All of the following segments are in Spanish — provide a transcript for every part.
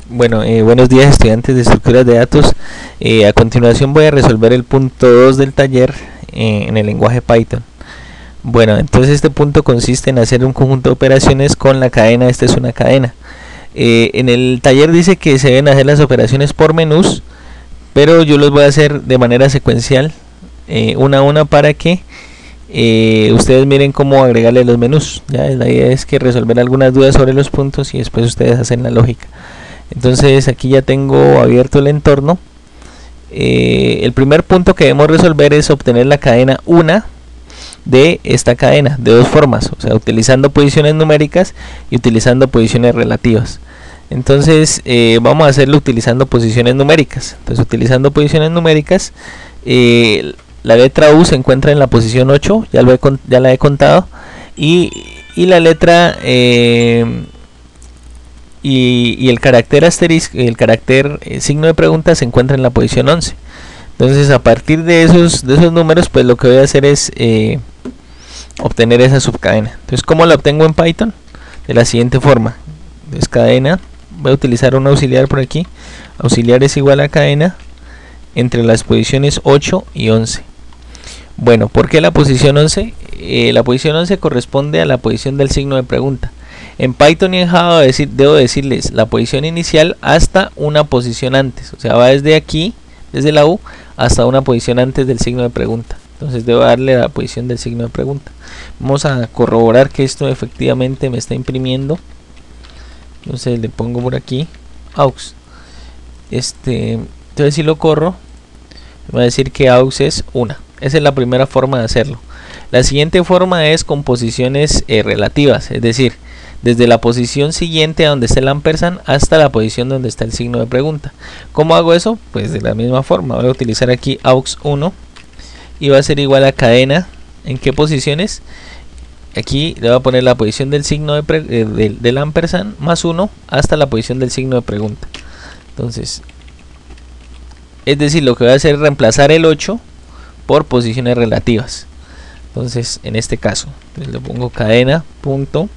Bueno, buenos días estudiantes de estructuras de datos. A continuación voy a resolver el punto 2 del taller en el lenguaje Python. Bueno, entonces este punto consiste en hacer un conjunto de operaciones con la cadena. Esta es una cadena. En el taller dice que se deben hacer las operaciones por menús, pero yo los voy a hacer de manera secuencial, una a una, para que ustedes miren cómo agregarle los menús. Ya, la idea es que resolver algunas dudas sobre los puntos y después ustedes hacen la lógica. Entonces aquí ya tengo abierto el entorno. El primer punto que debemos resolver es obtener la cadena 1 de esta cadena de dos formas, o sea, utilizando posiciones numéricas y utilizando posiciones relativas. Entonces vamos a hacerlo utilizando posiciones numéricas. Entonces, utilizando posiciones numéricas, la letra U se encuentra en la posición 8, ya la he contado, y la letra y el carácter asterisco, el carácter signo de pregunta, se encuentra en la posición 11. Entonces, a partir de esos números, pues lo que voy a hacer es obtener esa subcadena. Entonces, ¿cómo la obtengo en Python? De la siguiente forma. Entonces, cadena, voy a utilizar un auxiliar por aquí. Auxiliar es igual a cadena entre las posiciones 8 y 11. Bueno, ¿por qué la posición 11? La posición 11 corresponde a la posición del signo de pregunta. En Python y en Java debo decirles la posición inicial hasta una posición antes. O sea, va desde aquí, desde la U, hasta una posición antes del signo de pregunta. Entonces debo darle la posición del signo de pregunta. Vamos a corroborar que esto efectivamente me está imprimiendo. Entonces le pongo por aquí aux. Entonces si lo corro, me va a decir que aux es 1. Esa es la primera forma de hacerlo. La siguiente forma es con posiciones relativas, es decir, desde la posición siguiente a donde está el ampersand hasta la posición donde está el signo de pregunta. ¿Cómo hago eso? Pues de la misma forma. Voy a utilizar aquí aux1 y va a ser igual a cadena. ¿En qué posiciones? Aquí le voy a poner la posición del signo del ampersand más 1 hasta la posición del signo de pregunta. Entonces, es decir, lo que voy a hacer es reemplazar el 8 por posiciones relativas. Entonces, en este caso, le pongo cadena punto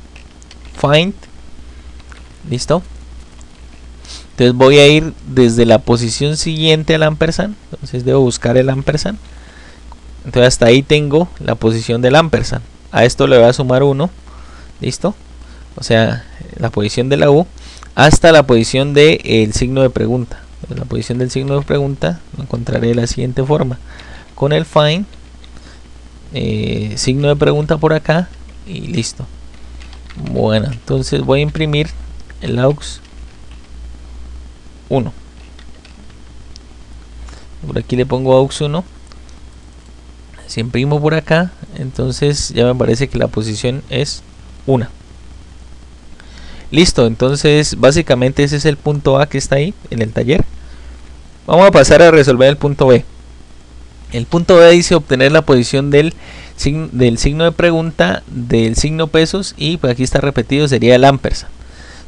find, listo. Entonces voy a ir desde la posición siguiente al ampersand. Entonces debo buscar el ampersand. Entonces hasta ahí tengo la posición del ampersand. A esto le voy a sumar 1, listo. O sea, la posición de la U hasta la posición del signo de pregunta. Entonces, la posición del signo de pregunta lo encontraré de la siguiente forma: con el find, signo de pregunta por acá y listo. Bueno, entonces voy a imprimir el aux 1. Por aquí le pongo aux 1. Si imprimo por acá, entonces ya me parece que la posición es 1. Listo, entonces básicamente ese es el punto A que está ahí en el taller. Vamos a pasar a resolver el punto B. El punto B dice obtener la posición del signo de pregunta, del signo pesos, y pues aquí está repetido, sería el ampersand.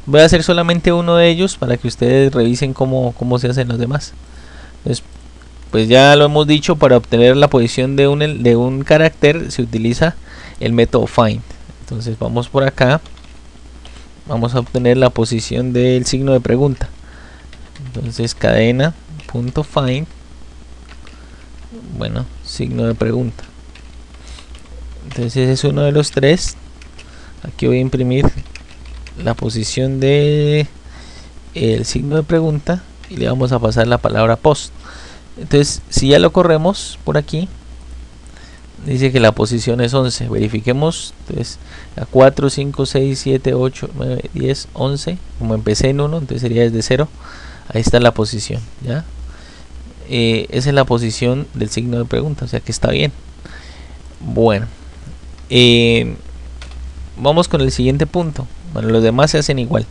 Voy a hacer solamente uno de ellos para que ustedes revisen cómo se hacen los demás. Entonces, pues ya lo hemos dicho, para obtener la posición de un carácter se utiliza el método find. Entonces vamos por acá, vamos a obtener la posición del signo de pregunta. Entonces cadena punto find, bueno, signo de pregunta. Entonces ese es uno de los tres. Aquí voy a imprimir la posición de el signo de pregunta y le vamos a pasar la palabra post. Entonces, si ya lo corremos por aquí, dice que la posición es 11. Verifiquemos. Entonces, a 4, 5, 6, 7, 8, 9, 10, 11. Como empecé en 1, entonces sería desde 0. Ahí está la posición, ¿ya? Esa es la posición del signo de pregunta, o sea que está bien. Bueno, vamos con el siguiente punto. Bueno, los demás se hacen igual.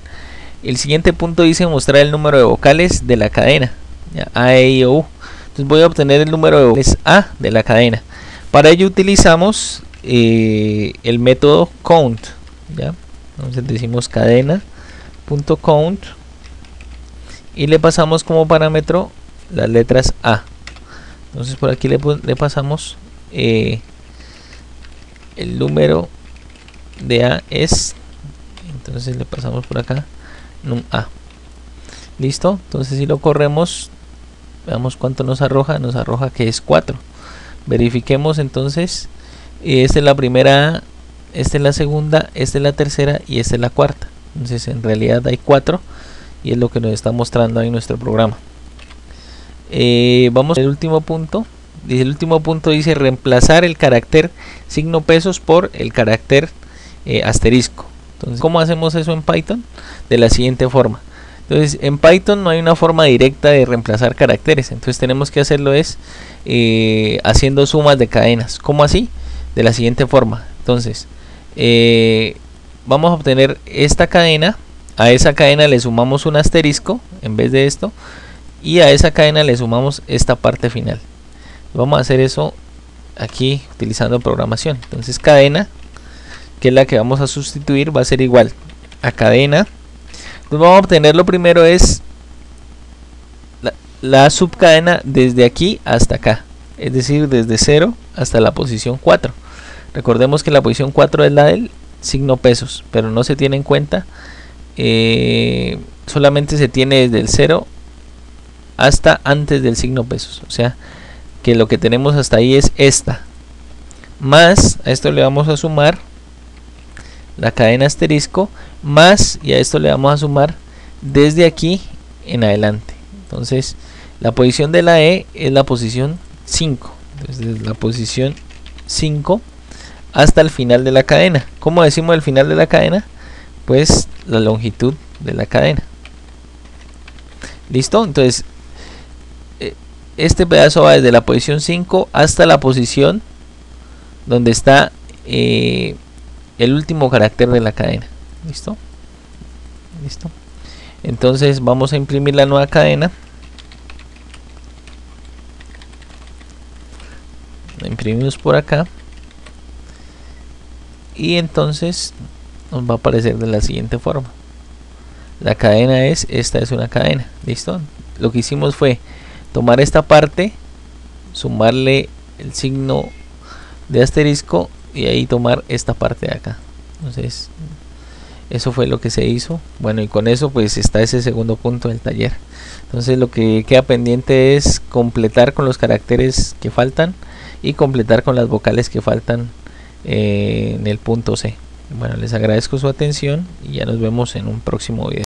El siguiente punto dice mostrar el número de vocales de la cadena, ¿ya? A, E, I, O, U. Entonces voy a obtener el número de vocales A de la cadena. Para ello utilizamos el método count, ¿ya? Entonces decimos cadena.count y le pasamos como parámetro las letras A. Entonces por aquí le pasamos el número de A es, entonces le pasamos por acá num A. Listo, entonces si lo corremos, veamos cuánto nos arroja que es 4. Verifiquemos entonces, esta es la primera, esta es la segunda, esta es la tercera y esta es la cuarta. Entonces en realidad hay 4 y es lo que nos está mostrando ahí nuestro programa. Vamos al último punto. Dice, el último punto dice reemplazar el carácter signo pesos por el carácter asterisco. Entonces, ¿cómo hacemos eso en Python? De la siguiente forma. Entonces, en Python no hay una forma directa de reemplazar caracteres. Entonces, tenemos que hacerlo haciendo sumas de cadenas. ¿Cómo así? De la siguiente forma. Entonces, vamos a obtener esta cadena. A esa cadena le sumamos un asterisco en vez de esto. Y a esa cadena le sumamos esta parte final. Vamos a hacer eso aquí utilizando programación. Entonces cadena, que es la que vamos a sustituir, va a ser igual a cadena. Entonces vamos a obtener, lo primero es la subcadena desde aquí hasta acá, es decir, desde 0 hasta la posición 4. Recordemos que la posición 4 es la del signo pesos, pero no se tiene en cuenta, solamente se tiene desde el 0 hasta antes del signo pesos, o sea que lo que tenemos hasta ahí es esta, más a esto le vamos a sumar la cadena asterisco, más, y a esto le vamos a sumar desde aquí en adelante. Entonces la posición de la E es la posición 5, desde la posición 5 hasta el final de la cadena. ¿Cómo decimos el final de la cadena? Pues la longitud de la cadena. ¿Listo? Entonces este pedazo va desde la posición 5 hasta la posición donde está el último carácter de la cadena. ¿Listo? ¿Listo? Entonces vamos a imprimir la nueva cadena. La imprimimos por acá. Y entonces nos va a aparecer de la siguiente forma. La cadena esta es una cadena. ¿Listo? Lo que hicimos fue tomar esta parte, sumarle el signo de asterisco y ahí tomar esta parte de acá. Entonces eso fue lo que se hizo. Bueno, y con eso pues está ese segundo punto del taller. Entonces lo que queda pendiente es completar con los caracteres que faltan y completar con las vocales que faltan en el punto C. Bueno, les agradezco su atención y ya nos vemos en un próximo video.